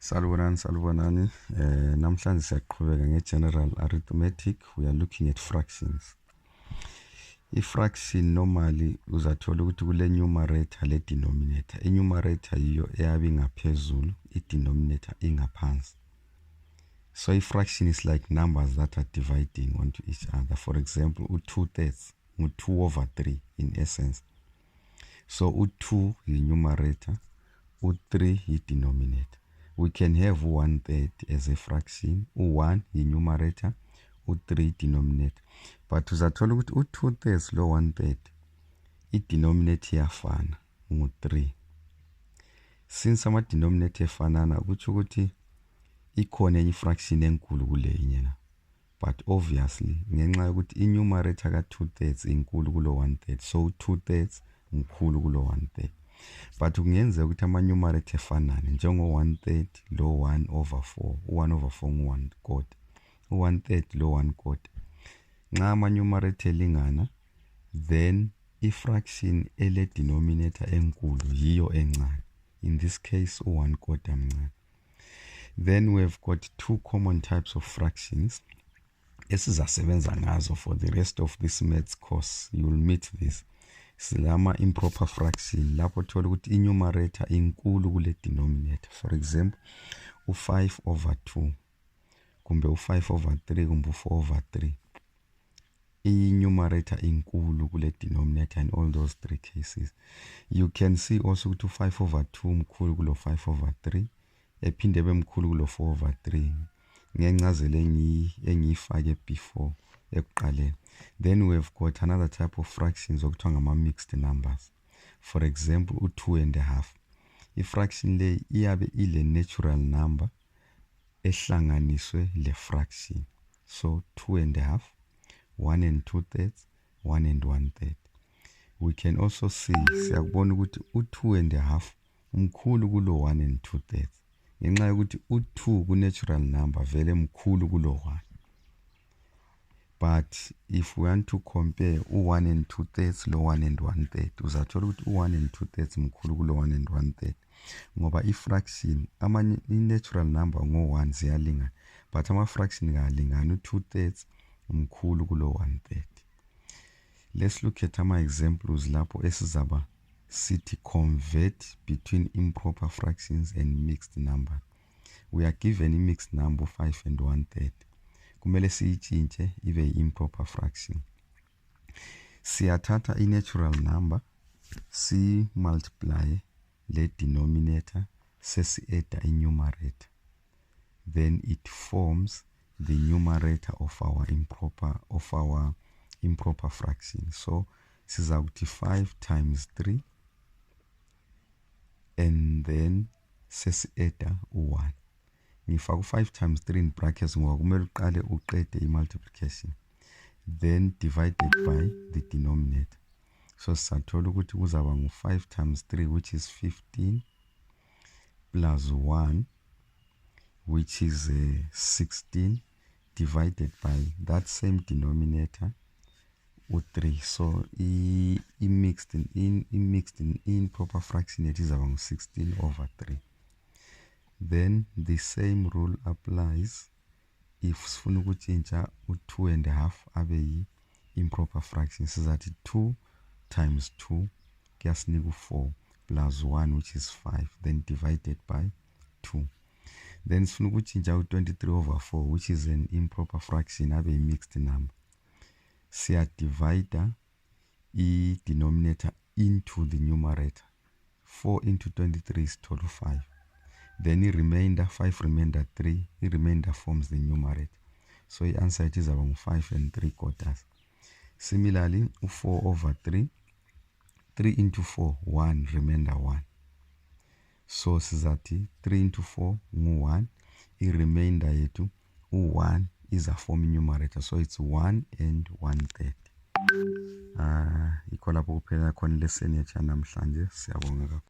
Salubonani. Namhlanje siyaqhubeka nge-general arithmetic. We are looking at fractions. I-fraction normally uzathola ukuthi kule numerator le denominator. I-numerator yiyo eyabe ingaphezulu, i-denominator ingaphansi. So i-fraction is like numbers that are dividing onto each other. For example, 2/3 2 over 3 in essence. So 2 is numerator, 3 is denominator. We can have 1/3 as a fraction, 1 is numerator, 3 denominator. But uzathola ukuthi 2/3 lo 1/3 i-denominator iyafana 3. Since ama denominator efanana kuthi ukuthi ikhona enye fraction enkulu kule inye la. But obviously ngenxa yokuthi i-numerator ka 2/3 inkulu kulo 1/3, so 2/3 mkhulu kulo 1/3. But kungenzeka ukuthi ama numerator efanane njengo 1/3 lo 1 over 4, 1 over 4 ngu 1/4, 1/3 lo 1/4. Nxa ama numerator lingana, then i-fraction ele denominator enkulu yiyo encane. In this case 1/4 mncane. Then we have got two common types of fractions esizasebenza ngazo for the rest of this maths course. You will meet this. Silama improper fraction lapho thola ukuthi i-numerator inkulu kule denominator. For example, u5 over 2 kumbe u5 over 3 kumbe u4 over 3. I-numerator inkulu kule denominator in all those three cases. You can see also ukuthi u5 over 2 mkhulu kulo 5 over 3 ephinde bemkhulu kulo 4 over 3 ngencazelo engiyifake before ekuqaleni. Then we have got another type of fractions okuthiwa ngama mixed numbers. For example, u2.5. I-fraction le iyabe ile natural number ehlanganiswe le fraction. So 2.5, 1 and 2/3, 1 and 1/3. We can also see siyakubona ukuthi u2.5 mkhulu kulo 1 and 2/3. Ngenxa yokuthi u2 ku natural number vele mkhulu kulo 1. But if we want to compare u1 and 2/3 lo 1 and 1/3, uzathola ukuthi u1 and 2/3 mkhulu kulo 1 and 1/3 ngoba i-fraction i-natural number ngo-1 ziyalingana, but ama-fraction kalingana. U2/3 mkhulu kulo 1/3. Let's look at ama-examples lapho esizaba sithi convert between improper fractions and mixed numbers. We are given a mixed number 5 and 1/3. Kumele siyichintshe ibe improper fraction. Siyathatha i-natural number, si multiply le denominator, sesi-add i-numerator. Then it forms the numerator of our improper fraction. So sizakuthi 5 times 3 and then sesi-add u1. Ngifaka u5 times 3 in brackets ngoba kumele uqale uqede i-multiplication, then divided by the denominator. So sisathola ukuthi kuzaba ngu5 times 3 which is 15 plus 1 which is 16 divided by that same denominator u3. So i-mixed in proper fraction it is around 16 over 3. Then the same rule applies if sifuna ukutshintsha u2.5 abe improper fraction. Sizathi 2 times 2 kuyasinika u4 plus 1 which is 5, then divided by 2. Then sifuna ukutshintsha u23 over 4 which is an improper fraction abe mixed number. Siya divide i-denominator into the numerator. 4 into 23 is total 5. Then remainder 5 remainder 3, remainder forms the numerator. So the answer it is around 5 and 3/4. Similarly, 4 over 3, 3 into 4, 1 remainder 1. So sizati 3 into 4 ngu 1, remainder yetu u1 is a form numerator, so it's 1 and 1/3. Ikho lapho kuphela khona lesson yethu namhlanje. Siyabonga.